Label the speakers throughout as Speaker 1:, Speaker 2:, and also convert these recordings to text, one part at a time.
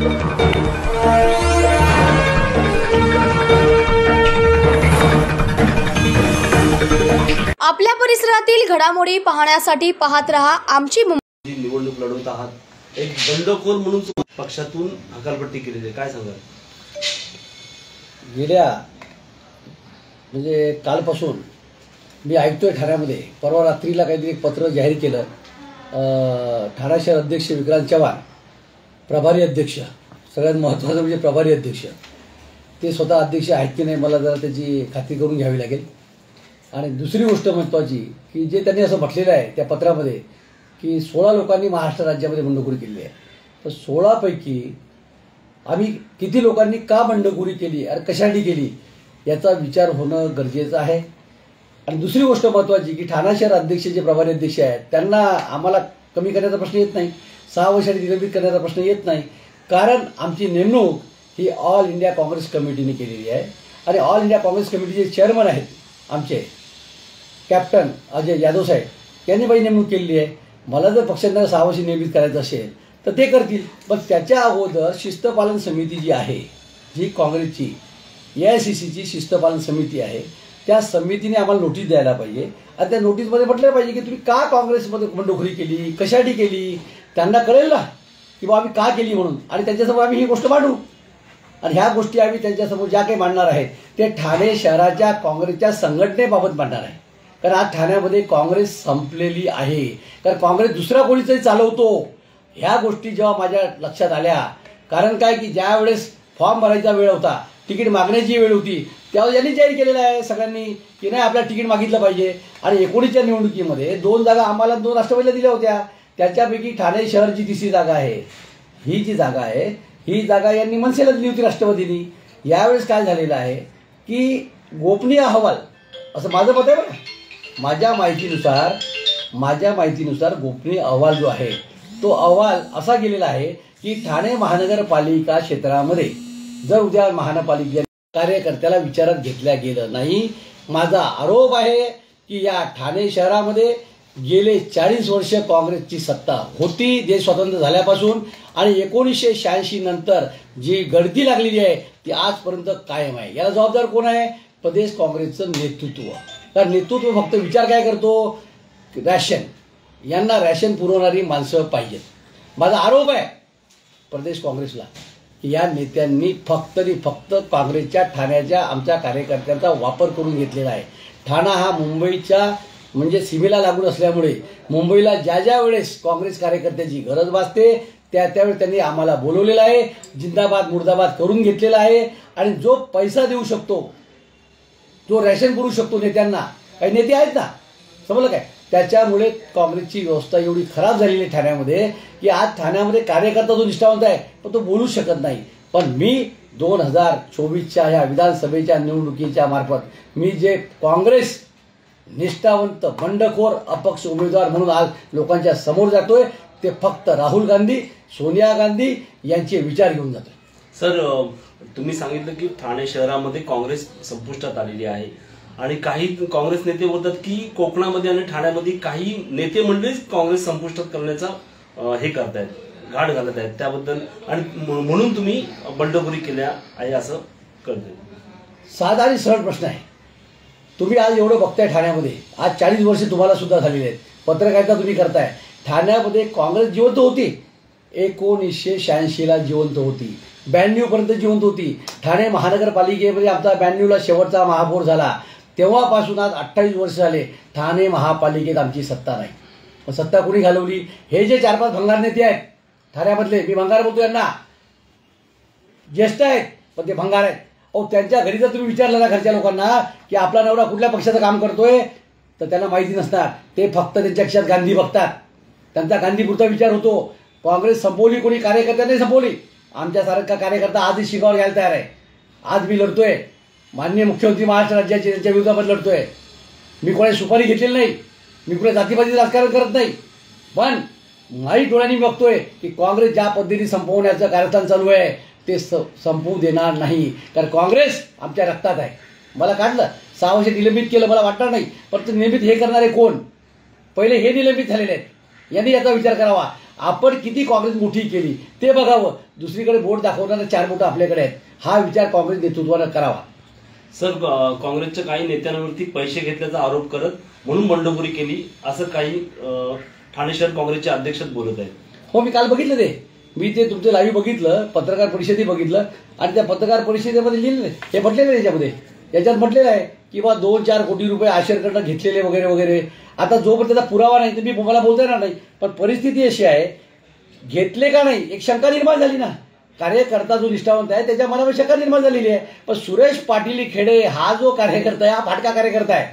Speaker 1: आपल्या परिसरातील घडामोडी पाहण्यासाठी पाहत रहा आमची
Speaker 2: निवडणूक लढवत आहात. एक बंडखोर म्हणून पक्षातून हकालपट्टी केलेली आहे, काय सांगाल?
Speaker 3: गेल्या म्हणजे कालपासून मी ऐकतोय ठाण्यामध्ये परवा रात्रीला काहीतरी एक पत्र जाहीर केलं. ठाणा शहर अध्यक्ष विक्रांत चव्हाण, प्रभारी अध्यक्ष, सगळ्यात महत्त्वाचं म्हणजे प्रभारी अध्यक्ष, ते स्वतः अध्यक्ष आहेत की नाही मला जरा त्याची खात्री करून घ्यावी लागेल. आणि दुसरी गोष्ट महत्त्वाची की जे त्यांनी असं म्हटलेलं आहे त्या पत्रामध्ये की 16 लोकांनी महाराष्ट्र राज्यामध्ये बंडखोरी केली आहे. तर 16 पैकी आम्ही किती लोकांनी का बंडखोरी केली आणि कशासाठी केली याचा विचार होणं गरजेचं आहे. आणि दुसरी गोष्ट महत्त्वाची की ठाणा शहर अध्यक्ष जे प्रभारी अध्यक्ष आहेत त्यांना आम्हाला कमी करण्याचा प्रश्न येत नाही, 6 वर्षांनी निलंबित करण्याचा प्रश्न येत नाही. कारण आमची नेमणूक ही ऑल इंडिया काँग्रेस कमिटीने केलेली आहे. आणि ऑल इंडिया काँग्रेस कमिटीचे चेअरमन आहेत आमचे कॅप्टन अजय यादव साहेब यांनी बाई नेमणूक केलेली आहे. मला जर पक्षांना 6 वर्षी नियमित करायचं असेल तर ते करतील. पण त्याच्या अगोदर शिस्तपालन समिती जी आहे, जी काँग्रेसची AICCची शिस्तपालन समिती आहे, त्या समितीने आम्हाला नोटीस द्यायला पाहिजे. आणि त्या नोटीसमध्ये म्हटलं पाहिजे की तुम्ही का काँग्रेसमध्ये बंडखोरी केली, कशासाठी केली, त्यांना कळेल ना की बा आम्ही का केली म्हणून. आणि त्यांच्यासमोर आम्ही ही गोष्ट मांडू. आणि ह्या गोष्टी आम्ही त्यांच्यासमोर ज्या काही मांडणार आहेत ते ठाणे शहराच्या काँग्रेसच्या संघटनेबाबत मांडणार आहे. कारण आज ठाण्यामध्ये काँग्रेस संपलेली आहे. कारण काँग्रेस दुसरा कोणीतरी चालवतो. ह्या गोष्टी जेव्हा माझ्या लक्षात आल्या, कारण काय की ज्या वेळेस फॉर्म भरायचा वेळ होता, तिकीट मागण्याची वेळ होती, त्यावेळेस यांनी जाहीर केलेलं आहे सगळ्यांनी की नाही आपल्याला तिकीट मागितलं पाहिजे. आणि 19च्या निवडणुकीमध्ये 2 जागा आम्हाला 2 राष्ट्रवादीला दिल्या होत्या. त्याच्यापैकी ठाणे शहरची 3री जागा आहे. ही जी जागा आहे ही जागा यांनी मनसेला दिली होती राष्ट्रवादीनी. यावेळेस काय झालेलं आहे की गोपनीय अहवाल, असं माझं मत आहे बरं, माझ्या माहितीनुसार गोपनीय अहवाल जो आहे तो अहवाल असा गेलेला आहे की ठाणे महानगरपालिका क्षेत्रामध्ये जर उद्या महानगरपालिका कार्यकर्त्याला विचारात घेतल्या गेलं नाही. माझा आरोप आहे की या ठाणे शहरामध्ये गेले 40 वर्ष काँग्रेसची सत्ता होती देश स्वतंत्र झाल्यापासून. आणि 1986 नंतर जी गर्दी लागलेली आहे ती आजपर्यंत कायम आहे. याला जबाबदार कोण आहे? प्रदेश काँग्रेसचं नेतृत्व. कारण नेतृत्व फक्त विचार काय करतो, रॅशन, यांना रॅशन पुरवणारी माणसं पाहिजेत. माझा आरोप आहे प्रदेश काँग्रेसला की या नेत्यांनी फक्त काँग्रेसच्या ठाण्याच्या आमच्या कार्यकर्त्यांचा वापर करून घेतलेला आहे. ठाणा हा मुंबईच्या म्हणजे सीमेला लागून असल्यामुळे मुंबईला ज्या वेळेस काँग्रेस कार्यकर्त्याची गरज भासते त्यावेळेस त्यांनी आम्हाला बोलवलेलं आहे. जिंदाबाद मुर्दाबाद करून घेतलेला आहे. आणि जो पैसा देऊ शकतो, जो रॅशन पुरवू शकतो नेत्यांना, काही नेते आहेत ना, समजलं काय, त्याच्यामुळे काँग्रेसची व्यवस्था एवढी खराब झालेली आहे ठाण्यामध्ये की आज ठाण्यामध्ये कार्यकर्ता जो निष्ठावंत आहे पण तो बोलू शकत नाही. पण मी 2024च्या ह्या विधानसभेच्या निवडणुकीच्या मार्फत मी जे काँग्रेस निष्ठावंत बंडखोर अपक्ष उमेदवार म्हणून आज लोकांच्या समोर जातोय ते फक्त राहुल गांधी, सोनिया गांधी यांचे विचार घेऊन जातोय.
Speaker 2: सर, तुम्ही सांगितलं की ठाणे शहरामध्ये काँग्रेस संपुष्टात आलेली आहे आणि काही काँग्रेस नेते बोलतात की कोकणामध्ये आणि ठाण्यामध्ये काही नेते मंडळीच काँग्रेस संपुष्टात करण्याचा हे करतायत, घाट घालत आहेत त्याबद्दल, आणि म्हणून तुम्ही बंडखोरी केल्या आहे असं कळतंय.
Speaker 3: साधा आणि सरळ प्रश्न आहे. तुम्ही आज एवढं बघताय ठाण्यामध्ये, आज 40 वर्ष तुम्हाला सुद्धा झालेली आहेत, पत्रकारिता तुम्ही करताय. ठाण्यामध्ये काँग्रेस जिवंत होती, 1986ला जिवंत होती, 92 पर्यंत जिवंत होती. ठाणे महानगरपालिकेमध्ये आमचा 92ला शेवटचा महापौर झाला. तेव्हापासून आज 28 वर्ष झाले ठाणे महापालिकेत आमची सत्ता नाही. मग सत्ता कोणी घालवली? हे जे 4-5 भंगार नेते आहेत ठाण्यामधले, मी भंगार बोलतो यांना, ज्येष्ठ आहेत पण ते भंगार आहेत. त्यांच्या घरी जर तुम्ही विचारलं ना घरच्या लोकांना की आपला नवरा कुठल्या पक्षाचं काम करतोय तर त्यांना माहिती नसणार. ते फक्त त्यांच्या खिशात गांधी बघतात, त्यांचा गांधीपुरता विचार होतो. काँग्रेस संपवली, कोणी कार्यकर्त्यांनी संपवली. आमच्यासारखा कार्यकर्ता आजही शिकावर घ्यायला तयार आहे. आज मी लढतोय, माननीय मुख्यमंत्री महाराष्ट्र राज्याचे त्यांच्या विरोधामध्ये लढतोय. मी कोणी सुपारी घेतलेली नाही, मी कुठे जातीपातीचं राजकारण करत नाही. पण माझी डोळ्यांनी बघतोय की काँग्रेस ज्या पद्धतीने संपवण्याचं कारस्थान चालू आहे ते संपवू देणार नाही. कारण काँग्रेस आमच्या रक्तात आहे. मला काढलं 6 वर्ष निलंबित केलं, मला वाटणार नाही, पण निलंबित हे करणारे कोण? पहिले हे निलंबित झालेले आहेत, यांनी याचा विचार करावा. आपण किती काँग्रेस मोठी केली ते बघावं. दुसरीकडे बोट दाखवणारे 4 बोटं आपल्याकडे आहेत. हा विचार काँग्रेस नेतृत्वानं करावा.
Speaker 2: सर, काँग्रेसच्या काही नेत्यांवरती पैसे घेतल्याचा आरोप करत म्हणून बंडखोरी केली असं काही ठाणे शहर काँग्रेसचे अध्यक्ष बोलत आहेत.
Speaker 3: हो, मी काल बघितलं ते. मी ते तुमचं लाईव्ह बघितलं, पत्रकार परिषदेत बघितलं आणि त्या पत्रकार परिषदेमध्ये लिहिलं हे म्हटलेलं आहे त्याच्यामध्ये. याच्यात म्हटलेलं आहे की बा 2-4 कोटी रुपये आशेरकडनं घेतलेले वगैरे वगैरे. आता जोपर्यंत त्याचा पुरावा नाही तर मी मला बोलता येणार नाही. पण परिस्थिती अशी आहे, घेतले का नाही एक शंका निर्माण झाली ना. कार्यकर्ता जो निष्ठावंत आहे त्याच्या मनावर शंका निर्माण झालेली आहे. पण सुरेश पाटील खेडे हा जो कार्यकर्ता आहे हा फाटका कार्यकर्ता आहे.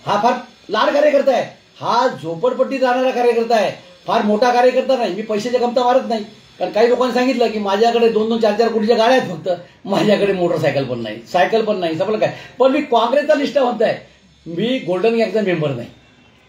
Speaker 3: हा फार लाड कार्यकर्ता आहे. हा झोपडपट्टीत राहणारा कार्यकर्ता आहे. फार मोठा कार्यकर्ता नाही. मी पैशाच्या गमता मारत नाही. कारण काही लोकांनी सांगितलं की माझ्याकडे 2-2, 4-4 कोटीच्या गाड्या आहेत फक्त. माझ्याकडे मोटरसायकल पण नाही, सायकल पण नाही, समजलं काय. पण मी काँग्रेसचा निष्ठावंत आहे. मी गोल्डन गँगचा मेंबर नाही.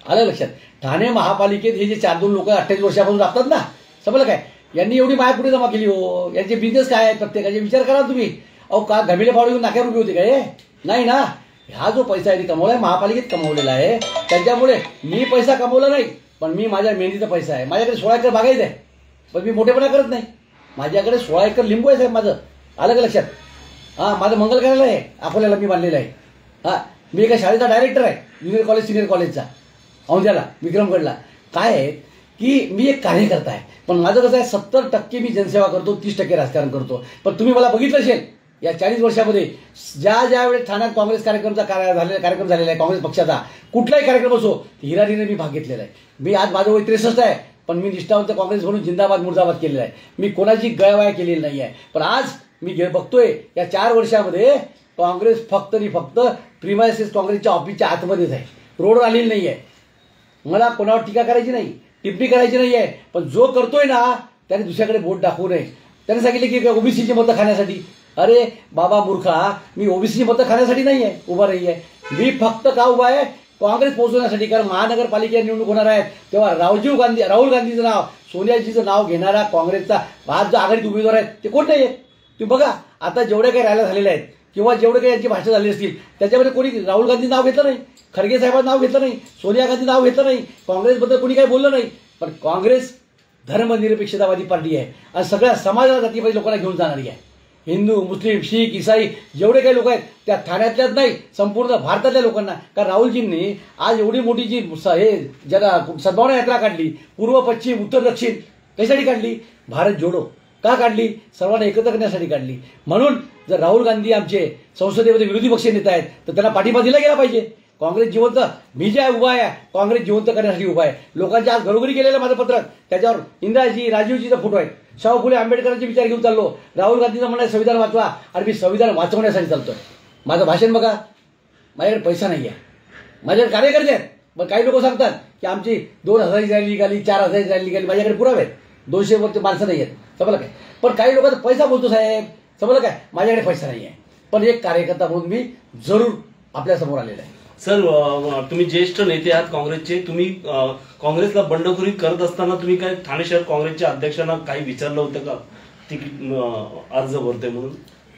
Speaker 3: आलं लक्षात. ठाणे महापालिकेत हे जे 4-2 लोक 28 वर्षापासून राहतात ना, समजलं काय, यांनी एवढी माया कुठे जमा केली हो. यांचे बिझनेस काय आहेत प्रत्येकाचे विचार करा तुम्ही. अहो का घमिले फावडे येऊन नाक्यावर उभी होती काय? नाही ना. हा जो पैसा आहे कमवलाय महापालिकेत कमवलेला आहे. त्याच्यामुळे मी पैसा कमवला नाही, पण मी माझ्या मेहनतीचा पैसा आहे. माझ्याकडे 16 एकर बागायत आहे, पण मी मोठेपणा करत नाही. माझ्याकडे 16 एकर लिंबू आहे साहेब माझं. आलं का लक्षात. हां, माझं मंगल कार्यालय आहे अकोल्याला, मी बांधलेलं आहे. हां, मी एका शाळेचा डायरेक्टर आहे, ज्युनियर कॉलेज सिनियर कॉलेजचा औंध्याला विक्रमगडला. काय आहे की मी एक कार्यकर्ता आहे, पण माझं कसं आहे 70% मी जनसेवा करतो, 30% राजकारण करतो. पण तुम्ही मला बघितलं असेल या 40 वर्षामध्ये ज्या वेळेस ठाण्यात काँग्रेस कार्यक्रम झालेला आहे, काँग्रेस पक्षाचा कुठलाही कार्यक्रम असो हिरारीने मी भाग घेतलेला आहे. मी आज माझं वय 63 आहे, पण मी निष्ठावंत काँग्रेस म्हणून जिंदाबाद मुर्दाबाद केलेला आहे. मी कोणाची गयवाया केलेली नाही आहे. पण आज मी बघतोय या 4 वर्षामध्ये काँग्रेस फक्त आणि फक्त प्रिमायसेस काँग्रेसच्या ऑफिसच्या आतमध्येच आहे, रोडवर आलेली नाही आहे. मला कोणावर टीका करायची नाही, टिप्पणी करायची नाही आहे. पण जो करतोय ना त्याने दुसऱ्याकडे बोट दाखवू नये. त्याने सांगितले की ओबीसीची मतं खाण्यासाठी. अरे बाबा मूर्खा, मी ओबीसीची मतं खाण्यासाठी नाही आहे उभा नाही आहे. मी फक्त का उभा आहे, काँग्रेस पोहोचवण्यासाठी. कारण महानगरपालिका निवडणूक होणार आहेत तेव्हा राहुल गांधीचं नाव, सोनियाजीचं नाव घेणारा काँग्रेसचा आज जो आघाडीत उमेदवार आहेत ते कोण नाही आहेत. तुम्ही बघा आता जेवढे काही रॅल्या झालेल्या आहेत किंवा जेवढे काही यांची भाषण झाली असतील त्याच्यामध्ये कोणी राहुल गांधी नाव घेतलं नाही, खरगे साहेबांचं नाव घेतलं नाही, सोनिया गांधी नाव घेतलं नाही, काँग्रेसबद्दल कोणी काही बोललं नाही. पण काँग्रेस धर्मनिरपेक्षतावादी पार्टी आहे आणि सगळ्या समाजाला जातीवादी लोकांना घेऊन जाणारी आहे. हिंदू, मुस्लिम, शीख, ईसाई जेवढे काही लोक आहेत त्या ठाण्यातल्याच नाही, संपूर्ण भारतातल्या लोकांना. कारण राहुलजींनी आज एवढी मोठी जी हे जगा सद्भावना यात्रा काढली, पूर्व पश्चिम उत्तर दक्षिण, कशासाठी काढली? भारत जोडो का काढली? सर्वांना एकत्र करण्यासाठी काढली. म्हणून जर राहुल गांधी आमचे संसदेमध्ये विरोधी पक्ष नेता आहेत तर त्यांना पाठिंबा दिला गेला पाहिजे. काँग्रेस जिवंत, मी जे उभा आहे काँग्रेस जिवंत करण्यासाठी उभा आहे. लोकांच्या आज घरोघरी गेलेलं माझं पत्रक, त्याच्यावर इंदिराजी, राजीवजीचा फोटो आहे. शाहू फुले आंबेडकरांचे विचार घेऊन चाललो. राहुल गांधीचं म्हणणं संविधान वाचवा आणि मी संविधान वाचवण्यासाठी चालतोय. माझं भाषण बघा. माझ्याकडे पैसा नाही आहे, माझ्याकडे कार्यकर्ते आहेत. मग काही लोक सांगतात की आमची 2000ची रॅली निघाली, 4000ची रॅली निघाली. माझ्याकडे पुरावे आहेत, 200 वरती माणसं नाही आहेत, समजलं काय. पण काही लोकांचा पैसा बोलतो साहेब, समजलं काय. माझ्याकडे पैसा नाही आहे, पण एक कार्यकर्ता म्हणून मी जरूर आपल्या समोर आलेला आहे.
Speaker 2: सर, तुम्ही ज्येष्ठ नेते आहात काँग्रेसचे. तुम्ही काँग्रेसला बंडखोरी करत असताना तुम्ही काय ठाणे शहर काँग्रेसच्या अध्यक्षांना काही विचारलं होतं का तिकीट अर्ज भरतोय म्हणून?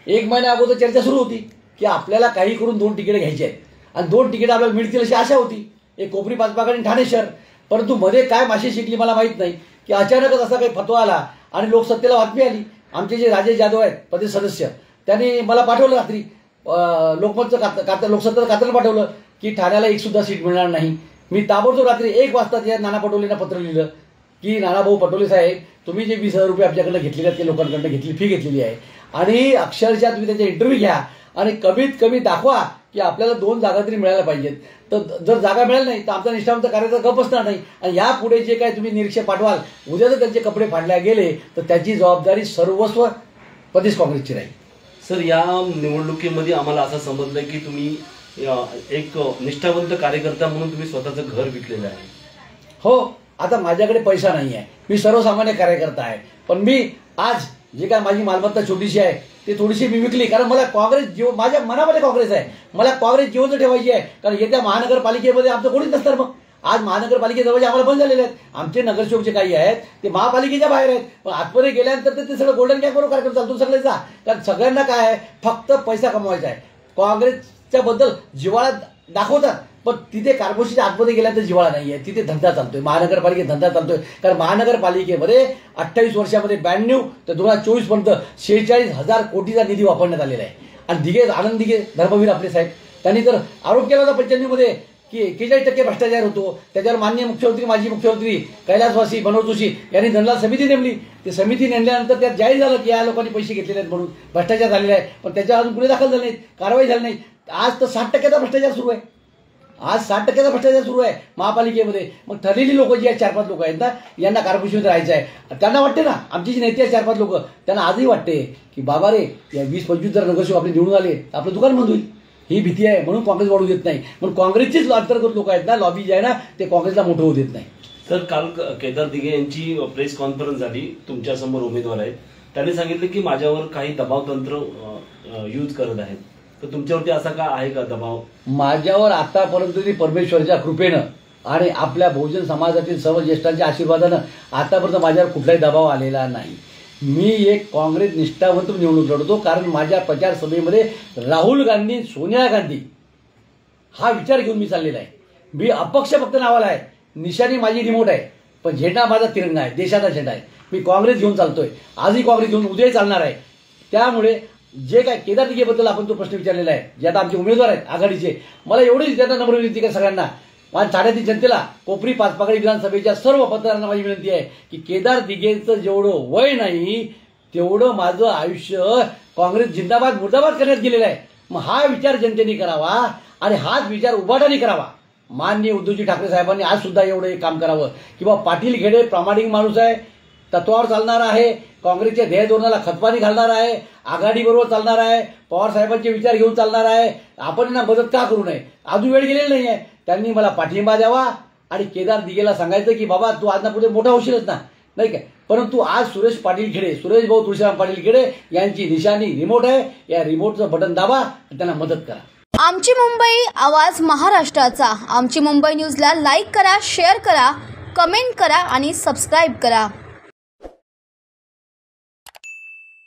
Speaker 3: 1 महिन्या अगोदर चर्चा सुरू होती की आपल्याला काही करून 2 तिकीट घ्यायची आहेत आणि 2 तिकीट आपल्याला मिळतील अशी आशा होती. एक कोपरी पाचबाग आणि ठाणे शहर. परंतु मध्ये काय माशी शिकली मला माहीत नाही की अचानकच असा काही फतवा आला आणि लोकसत्तेला बातमी आली. आमचे जे राजेश जाधव आहेत प्रदेश सदस्य, त्यांनी मला पाठवलं रात्री लोकमतचं लोकसत्तेचं कात्रला पाठवलं की ठाण्याला एक सुद्धा सीट मिळणार नाही. मी ताबडतोब रात्री 1 वाजता त्या नाना पटोलेंना पत्र लिहिलं की नानाभाऊ पटोले साहेब, तुम्ही जे 20,000 रुपये आपल्याकडनं घेतलेले आहेत ते लोकांकडनं फी घेतलेली आहे आणि अक्षरशः तुम्ही त्याचा इंटरव्ह्यू घ्या आणि कमीत कमी दाखवा की आपल्याला 2 जागा तरी मिळायला पाहिजेत. तर जर जागा मिळाली नाही तर आमचा निष्ठावंत कार्याचा गप असणार नाही. आणि यापुढे जे काय तुम्ही निरीक्षक पाठवाल, उद्या जर त्यांचे कपडे फाडल्या गेले तर त्याची जबाबदारी सर्वस्व प्रदेश काँग्रेसची राहील.
Speaker 2: सर, या निवडणुकीमध्ये आम्हाला असं समजलंय की तुम्ही एक निष्ठावंत कार्यकर्ता म्हणून तुम्ही स्वतःचं घर विकलेलं आहे.
Speaker 3: हो, आता माझ्याकडे पैसा नाही आहे, मी सर्वसामान्य कार्यकर्ता आहे. पण मी आज जे काय माझी मालमत्ता छोटीशी आहे ती थोडीशी मी विकली. कारण मला काँग्रेस माझ्या मनामध्ये काँग्रेस आहे, मला काँग्रेस जिवंत ठेवायची आहे. कारण येत्या महानगरपालिकेमध्ये आमचं कोणीच नसणार. मग आज महानगरपालिकेचे दरवाजे आम्हाला बंद झालेले आहेत. आमचे नगरसेवक जे काही आहेत ते महापालिकेच्या बाहेर आहेत. पण आतमध्ये गेल्यानंतर ते सगळं गोल्डन गँग बरोबर कार्यक्रम चालतो सगळ्याचा. कारण सगळ्यांना काय आहे, फक्त पैसा कमवायचा आहे. काँग्रेसच्या बद्दल जिव्हाळा दाखवतात पण तिथे कार्पोरेशनच्या आतमध्ये गेल्यानंतर जिव्हाळा नाही आहे, तिथे धंदा चालतोय, महानगरपालिकेत धंदा चालतोय. कारण महानगरपालिकेमध्ये 28 वर्षामध्ये 92 ते 2024 पर्यंत 46,000 कोटीचा निधी वापरण्यात आलेला आहे. आणि दिघे, आनंद दिघे धर्मवीर आपले साहेब, त्यांनी तर आरोप केला होता 95 मध्ये की 41% भ्रष्टाचार होतो. त्याच्यावर माननीय मुख्यमंत्री, माजी मुख्यमंत्री कैलासवासी मनोहर जोशी यांनी धनलाल समिती नेमली. ती समिती नेमल्यानंतर त्यात जाहीर झालं की या लोकांनी पैसे घेतलेले आहेत म्हणून भ्रष्टाचार झालेला आहे. पण त्याच्यावर अजून गुन्हे दाखल झाले नाहीत, कारवाई झाली नाही. आज तर 60%चा भ्रष्टाचार सुरू आहे. आज 60%चा भ्रष्टाचार सुरू आहे महापालिकेमध्ये. मग ठरलेली लोक जी आहेत, 4-5 लोक आहेत ना, यांना कार्पोरेशनमध्ये राहायचं आहे. त्यांना वाटते ना, आमची जी नेते आहेत 4-5 लोक, त्यांना आजही वाटते की बाबा रे, या 20-25 जर नगरसेवक आपले निवडून आले आपलं दुकान बंद होईल, ही भीती आहे. म्हणून काँग्रेस वाढू देत नाही. म्हणून काँग्रेसचेच अंतर्गत लोक आहेत ना, लॉबी जे आहे ना, ते काँग्रेसला मोठं होऊ देत नाही.
Speaker 2: तर काल केदार दिघे यांची प्रेस कॉन्फरन्स झाली, तुमच्या समोर उमेदवार आहेत. त्यांनी सांगितलं की माझ्यावर काही दबाव तंत्र यूज करत आहेत. तर तुमच्यावरती असा का आहे का दबाव?
Speaker 3: माझ्यावर आतापर्यंत परमेश्वराच्या कृपेनं आणि आपल्या बहुजन समाजातील सर्व ज्येष्ठांच्या आशीर्वादानं आतापर्यंत माझ्यावर कुठलाही दबाव आलेला नाही. मी एक काँग्रेस निष्ठावंत निवडणूक लढवतो. कारण माझ्या प्रचार सभेमध्ये राहुल गांधी, सोनिया गांधी हा विचार घेऊन मी चाललेला आहे. मी अपक्ष फक्त नावाला आहे, निशाणी माझी रिमोट आहे, पण झेंडा माझा तिरंगा आहे, देशाचा झेंडा आहे. मी काँग्रेस घेऊन चालतोय, आजही काँग्रेस घेऊन उद्याही चालणार आहे. त्यामुळे जे काय केदार दिघेबद्दल आपण तो प्रश्न विचारलेला आहे, जे आता आमचे उमेदवार आहेत आघाडीचे, मला एवढीच त्यांना नम्र विनंती का सगळ्यांना, माझ्या ठाण्यातील जनतेला, कोपरी पाचपाकडी विधानसभेच्या सर्व मतदारांना माझी विनंती आहे की केदार दिघेंचं जेवढं वय नाही तेवढं माझं आयुष्य काँग्रेस जिंदाबाद मुर्दाबाद करण्यात गेलेलं आहे. मग हा विचार जनतेने करावा आणि हाच विचार उभाटाने करावा. माननीय उद्धवजी ठाकरे साहेबांनी आज सुद्धा एवढं एक काम करावं की बाबा पाटील खेडे प्रामाणिक माणूस आहे, तत्वावर चालणार आहे, काँग्रेसच्या ध्येय धोरणाला खतपाणी घालणार आहे, आघाडीबरोबर चालणार आहे, पवार साहेबांचे विचार घेऊन चालणार आहे. आपण ना मदत का करू नये, अजून वेळ गेलेली नाही आहे. त्यांनी मला पाठिंबा द्यावा आणि केदार दिघेला सांगायचं की बाबा तू आज ना पुढे मोठा होशीलच ना, नाही काय. परंतु आज सुरेश पाटील खेडे, सुरेश भाऊ तुळशीराम पाटील खेडे यांची निशाणी रिमोट आहे. या रिमोटचं बटन दाबा आणि त्यांना मदत करा.
Speaker 1: आमची मुंबई, आवाज महाराष्ट्राचा. आमची मुंबई न्यूजला लाईक करा, शेअर करा, कमेंट करा आणि सबस्क्राईब करा.